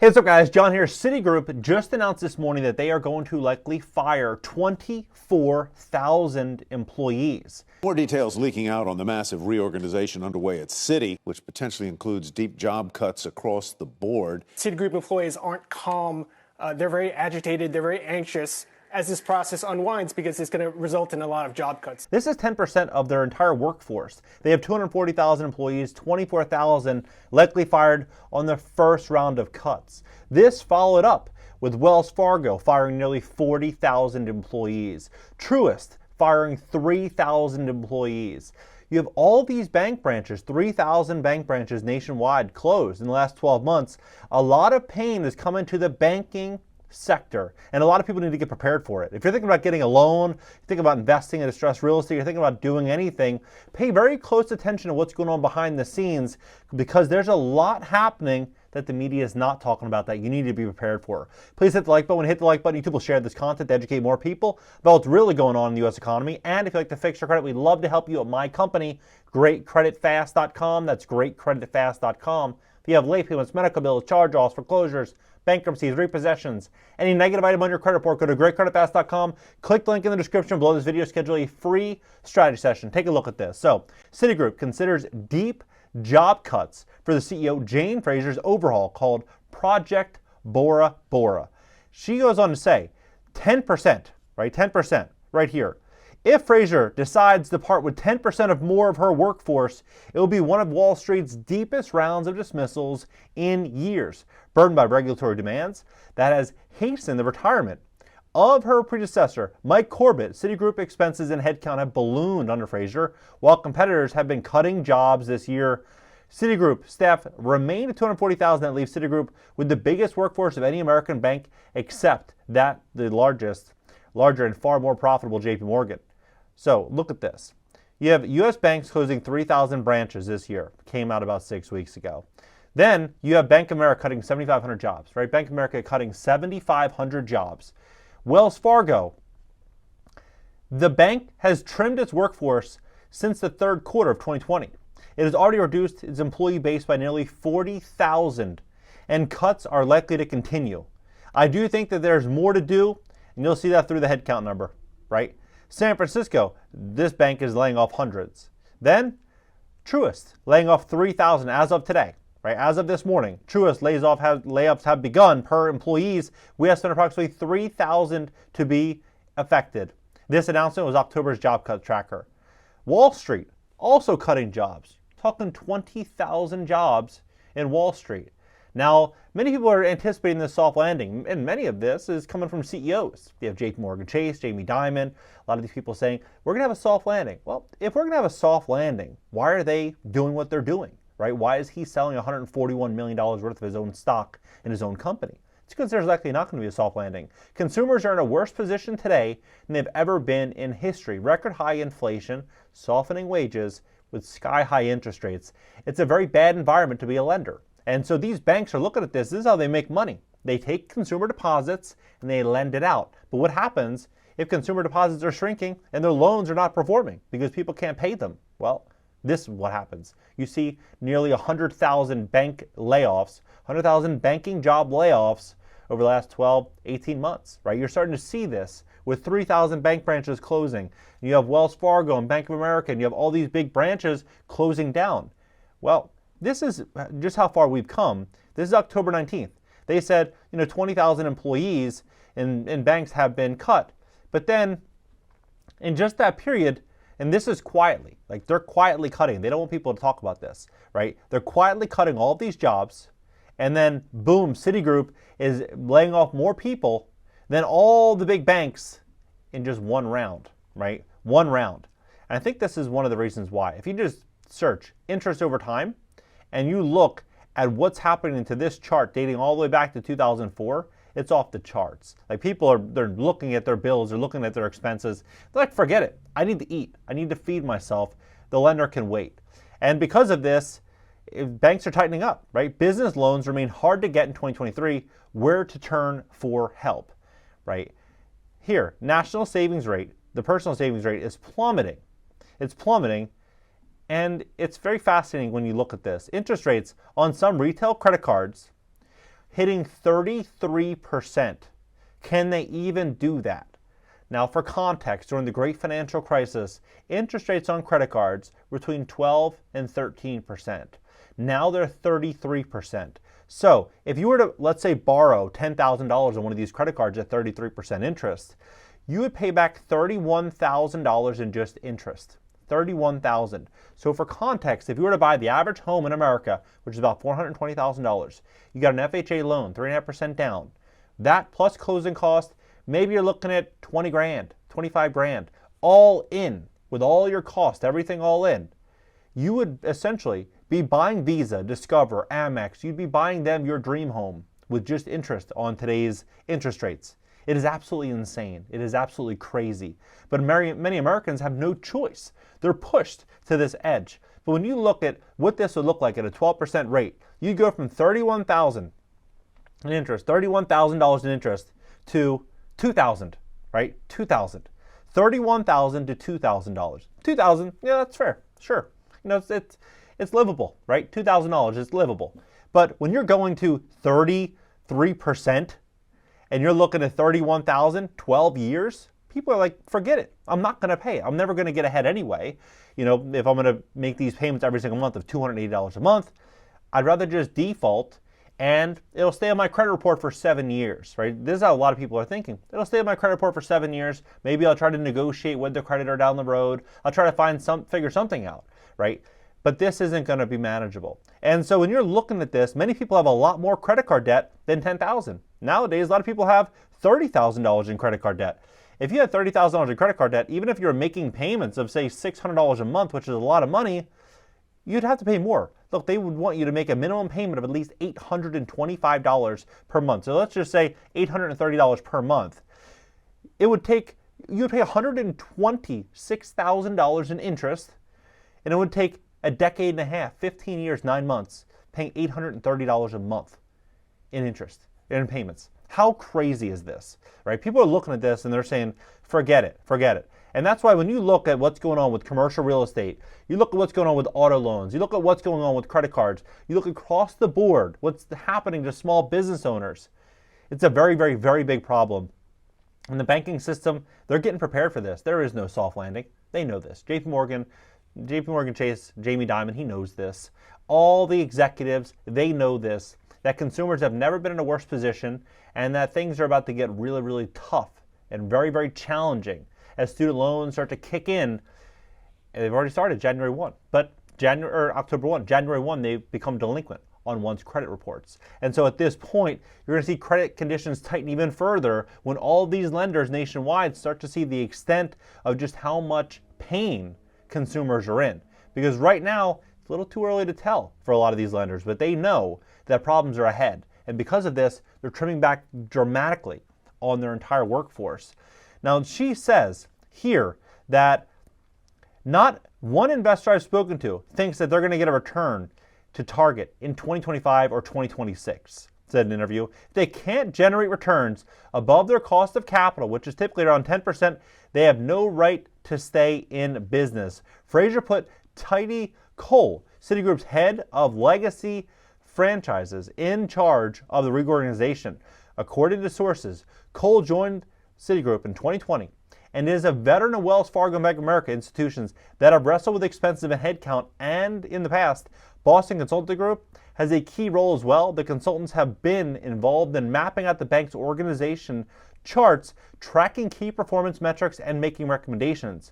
Hey, what's up guys? John here. Citigroup just announced this morning that they are going to likely fire 24,000 employees. More details leaking out on the massive reorganization underway at Citi, which potentially includes deep job cuts across the board. Citigroup employees aren't calm. They're very agitated. They're very anxious as this process unwinds because it's going to result in a lot of job cuts. This is 10% of their entire workforce. They have 240,000 employees, 24,000 likely fired on the first round of cuts. This followed up with Wells Fargo firing nearly 40,000 employees, Truist firing 3,000 employees. You have all these bank branches, 3,000 bank branches nationwide closed in the last 12 months. A lot of pain is coming to the banking sector, and a lot of people need to get prepared for it. If you're thinking about getting a loan, you're thinking about investing in distressed real estate, you're thinking about doing anything, pay very close attention to what's going on behind the scenes, because there's a lot happening that the media is not talking about that you need to be prepared for. Please hit the like button. Hit the like button. YouTube will share this content to educate more people about what's really going on in the U.S. economy. And if you'd like to fix your credit, we'd love to help you at my company, GreatCreditFast.com. That's GreatCreditFast.com. If you have late payments, medical bills, charge-offs, foreclosures, bankruptcies, repossessions, any negative item on your credit report, go to GreatCreditFast.com. Click the link in the description below this video. Schedule a free strategy session. Take a look at this. So, Citigroup considers deep job cuts for the CEO Jane Fraser's overhaul called Project Bora Bora. She goes on to say 10%, right? 10% right here. If Fraser decides to part with 10% of more of her workforce, it will be one of Wall Street's deepest rounds of dismissals in years, burdened by regulatory demands that has hastened the retirement of her predecessor, Mike Corbett. Citigroup expenses and headcount have ballooned under Fraser, while competitors have been cutting jobs this year. Citigroup staff remain at 240,000. That leaves Citigroup with the biggest workforce of any American bank, except that the larger and far more profitable JP Morgan. So look at this. You have U.S. banks closing 3,000 branches this year. Came out about 6 weeks ago. Then you have Bank of America cutting 7,500 jobs, right? Bank of America cutting 7,500 jobs. Wells Fargo, the bank has trimmed its workforce since the third quarter of 2020. It has already reduced its employee base by nearly 40,000, and cuts are likely to continue. I do think that there's more to do, and you'll see that through the headcount number, right? San Francisco, this bank is laying off hundreds. Then, Truist, laying off 3,000 as of today, right? As of this morning, Truist layoffs have begun per employees. We estimate approximately 3,000 to be affected. This announcement was October's job cut tracker. Wall Street, also cutting jobs. Talking 20,000 jobs in Wall Street. Now, many people are anticipating this soft landing, and many of this is coming from CEOs. You have JP Morgan Chase, Jamie Dimon, a lot of these people saying, we're going to have a soft landing. Well, if we're going to have a soft landing, why are they doing what they're doing, right? Why is he selling $141 million worth of his own stock in his own company? It's because there's likely not going to be a soft landing. Consumers are in a worse position today than they've ever been in history. Record high inflation, softening wages, with sky-high interest rates. It's a very bad environment to be a lender. And so these banks are looking at this. This is how they make money. They take consumer deposits and they lend it out. But what happens if consumer deposits are shrinking and their loans are not performing because people can't pay them? Well, this is what happens. You see nearly 100,000 bank layoffs, 100,000 banking job layoffs over the last 12, 18 months, right? You're starting to see this with 3,000 bank branches closing. You have Wells Fargo and Bank of America, and you have all these big branches closing down. Well, this is just how far we've come. This is October 19th. They said, 20,000 employees in banks have been cut. But then, in just that period, and this is quietly, like they're quietly cutting. They don't want people to talk about this, right? They're quietly cutting all of these jobs, and then boom, Citigroup is laying off more people than all the big banks in just one round, right? One round. And I think this is one of the reasons why. If you just search interest over time and you look at what's happening to this chart dating all the way back to 2004, it's off the charts. Like they're looking at their bills, they're looking at their expenses. They're like, forget it. I need to eat. I need to feed myself. The lender can wait. And because of this, if banks are tightening up, right? Business loans remain hard to get in 2023. Where to turn for help, right? Here, national savings rate, the personal savings rate is plummeting. It's plummeting, and it's very fascinating when you look at this. Interest rates on some retail credit cards hitting 33%. Can they even do that? Now, for context, during the Great Financial Crisis, interest rates on credit cards were between 12 and 13%. Now they're 33%. So if you were to, let's say, borrow $10,000 on one of these credit cards at 33% interest, you would pay back $31,000 in just interest. $31,000. So for context, if you were to buy the average home in America, which is about $420,000, you got an FHA loan, 3.5% down. That plus closing cost, maybe you're looking at 20 grand, 25 grand, all in, with all your cost, everything all in. You would essentially be buying Visa, Discover, Amex. You'd be buying them your dream home with just interest on today's interest rates. It is absolutely insane. It is absolutely crazy. But many Americans have no choice. They're pushed to this edge. But when you look at what this would look like at a 12% rate, you go from $31,000 in interest, $31,000 in interest to $2,000, right? $2,000. $31,000 to $2,000. $2,000, yeah, that's fair. Sure. You know, it's livable, right? $2,000 is livable. But when you're going to 33% and you're looking at 31,000, 12 years, people are like, forget it. I'm not going to pay. I'm never going to get ahead anyway. You know, if I'm going to make these payments every single month of $280 a month, I'd rather just default and it'll stay on my credit report for 7 years, right? This is how a lot of people are thinking. It'll stay on my credit report for 7 years. Maybe I'll try to negotiate with the creditor down the road. I'll try to figure something out, right? But this isn't going to be manageable. And so when you're looking at this, many people have a lot more credit card debt than $10,000. Nowadays, a lot of people have $30,000 in credit card debt. If you had $30,000 in credit card debt, even if you're making payments of, say, $600 a month, which is a lot of money, you'd have to pay more. Look, they would want you to make a minimum payment of at least $825 per month. So let's just say $830 per month. You would pay $126,000 in interest, and it would take a decade and a half, 15 years, 9 months, paying $830 a month in interest, in payments. How crazy is this, right? People are looking at this and they're saying, forget it, forget it. And that's why when you look at what's going on with commercial real estate, you look at what's going on with auto loans, you look at what's going on with credit cards, you look across the board, what's happening to small business owners, it's a very, very, very big problem. And the banking system, they're getting prepared for this. There is no soft landing. They know this. JP Morgan Chase, Jamie Dimon, he knows this. All the executives, they know this, that consumers have never been in a worse position and that things are about to get really, really tough and very, very challenging as student loans start to kick in. And they've already started January 1, but October 1, January 1, they become delinquent on one's credit reports. And so at this point, you're going to see credit conditions tighten even further when all these lenders nationwide start to see the extent of just how much pain consumers are in. Because right now, it's a little too early to tell for a lot of these lenders, but they know that problems are ahead. And because of this, they're trimming back dramatically on their entire workforce. Now, she says here that not one investor I've spoken to thinks that they're going to get a return to target in 2025 or 2026, said in an interview. If they can't generate returns above their cost of capital, which is typically around 10%, they have no right to stay in business. Frazier put Tidy Cole, Citigroup's head of legacy franchises, in charge of the reorganization. According to sources, Cole joined Citigroup in 2020 and is a veteran of Wells Fargo and Bank of America institutions that have wrestled with expensive headcount, and in the past, Boston Consulting Group has a key role as well. The consultants have been involved in mapping out the bank's organization charts, tracking key performance metrics, and making recommendations.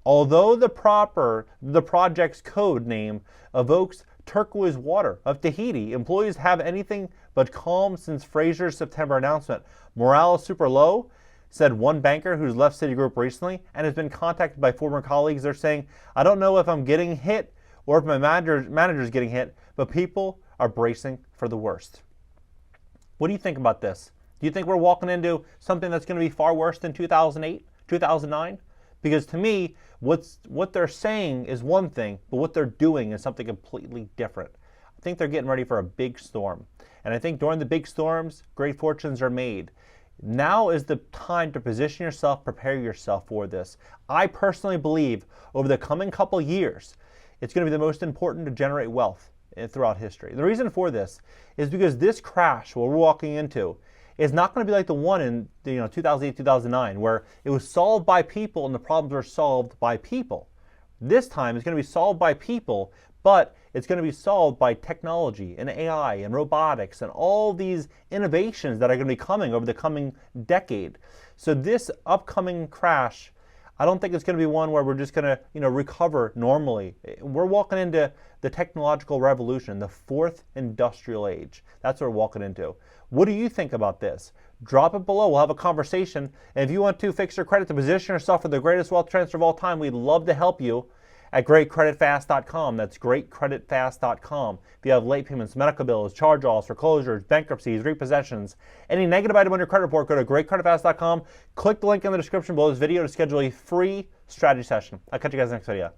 Although the project's code name evokes turquoise water of Tahiti, employees have anything but calm since Frazier's September announcement. Morale is super low, said one banker who's left Citigroup recently and has been contacted by former colleagues. They're saying, I don't know if I'm getting hit or if my manager's getting hit, but people are bracing for the worst. What do you think about this? Do you think we're walking into something that's going to be far worse than 2008, 2009? Because to me, what they're saying is one thing, but what they're doing is something completely different. I think they're getting ready for a big storm. And I think during the big storms, great fortunes are made. Now is the time to position yourself, prepare yourself for this. I personally believe over the coming couple years, it's going to be the most important to generate wealth throughout history. The reason for this is because this crash, what we're walking into, is not going to be like the one in 2008, 2009, where it was solved by people and the problems were solved by people. This time it's going to be solved by people, but it's going to be solved by technology and AI and robotics and all these innovations that are going to be coming over the coming decade. So this upcoming crash, I don't think it's going to be one where we're just going to recover normally. We're walking into the technological revolution, the fourth industrial age. That's what we're walking into. What do you think about this? Drop it below. We'll have a conversation. And if you want to fix your credit to position yourself for the greatest wealth transfer of all time, we'd love to help you at greatcreditfast.com. That's greatcreditfast.com. If you have late payments, medical bills, charge-offs, foreclosures, bankruptcies, repossessions, any negative item on your credit report, go to greatcreditfast.com. Click the link in the description below this video to schedule a free strategy session. I'll catch you guys next video.